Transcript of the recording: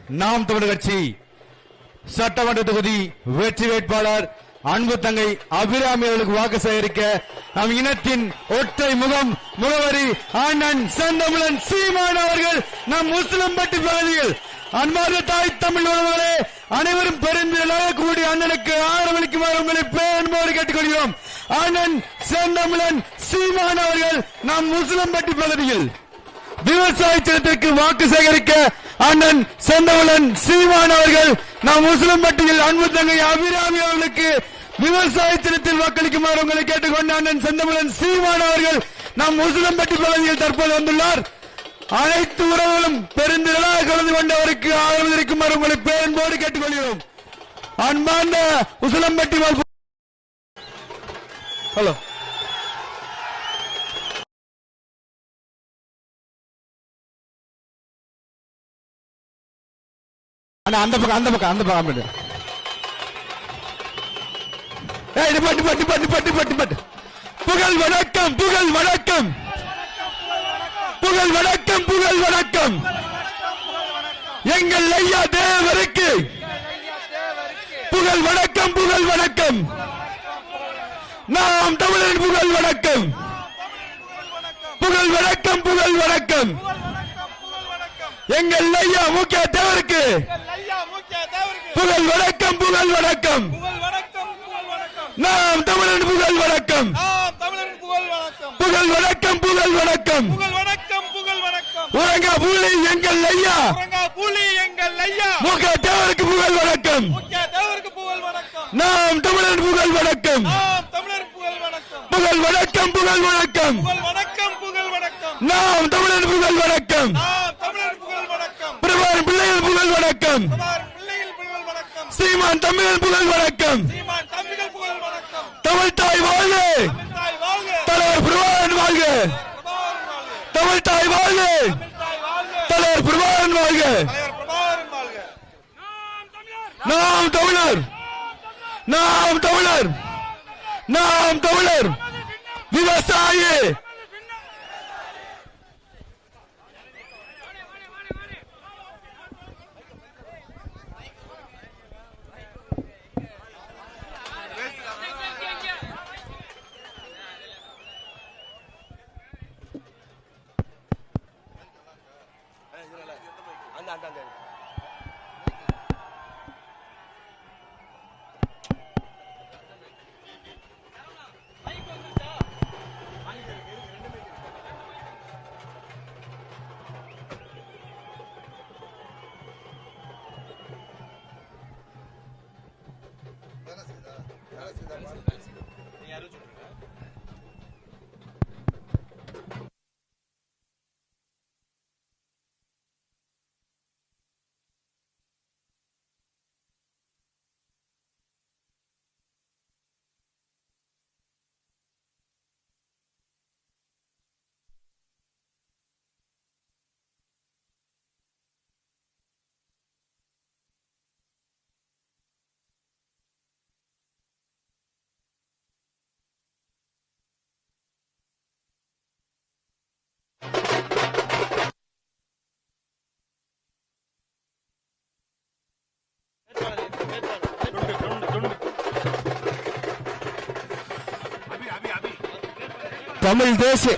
நாம் தமிழர் கட்சி சட்டமன்ற தொகுதி வெற்றி வேட்பாளர் அன்பு தங்கை அபிராமி அவர்களுக்கு வாக்கு சேகரிக்க நம் இனத்தின் ஒற்றை முகம் முகவரி அண்ணன் செந்தமிழன் சீமான் அவர்கள் நம் முஸ்லிம்பட்டி பகுதியில் அன்பார்ந்த தாய் தமிழ் உறவுகளே அனைவரும் பெருந்திரளாக கூடிய அண்ணனுக்கு ஆதரவளிக்குமாறு உங்களை பேரன்போடு கேட்டுக்கொள்கிறோம். அண்ணன் செந்தமிழன் சீமான் அவர்கள் நம் முஸ்லிம்பட்டி பகுதியில் விவசாய சின்னத்திற்கு வாக்கு சேகரிக்க அண்ணன் செந்தமிழன் சீமான் அவர்கள் நாம் முஸ்லிம்பட்டியில் அன்பு தங்கை அபிராமி அவர்களுக்கு விவசாய சின்னத்தில் வாக்களிக்குமாறு உங்களை கேட்டுக்கொண்ட அண்ணன் செந்தமிழன் சீமான் அவர்கள் நாம் முஸ்லிம்பட்டி பகுதியில் தற்போது வந்துள்ளார். அனைத்து உறவுகளும் பெருந்திரளாக கலந்து கொண்டவருக்கு ஆதரவு இருக்குமாறு உங்களை பேரன்போடு கேட்டுக்கொள்கிறோம். அன்பார்ந்த முஸ்லிம்பட்டி ஹலோ அந்த பக்கம் புகழ் வணக்கம் புகழ் வணக்கம் புகழ் வணக்கம் புகழ் வணக்கம் எங்கள் ஐயா தேவருக்கு புகழ் வணக்கம் புகழ் வணக்கம் நாம் தமிழர் புகழ் வணக்கம் புகழ் வணக்கம் புகழ் வணக்கம் எங்கள் ஐயா முக்கிய தேவருக்கு புகழ் வணக்கம் புகழ் வணக்கம் நாம் தமிழன் புகழ் வணக்கம் புகழ் வணக்கம் புகழ் வணக்கம் உறங்கா பூலி எங்கள் ஐயா முக்கிய தேவருக்கு புகழ் வணக்கம் நாம் தமிழன் புகழ் வணக்கம் புகழ் வணக்கம் புகழ் வணக்கம் நாம் தமிழன் புகழ் வணக்கம் பிரபாகரன் பிள்ளைகள் புகழ் வணக்கம் சீமான் தமிழன் புகழ் வணக்கம் தமிழ் தாய் வாழ்க தலைவர் பிரபாகரன் வாழ்க தமிழ் தாய் வாழ்க தலைவர் பிரபாகரன் வாழ்க நாம் தமிழர் நாம் தமிழர் நாம் தமிழர் விவசாயி தமிழ் தேசிய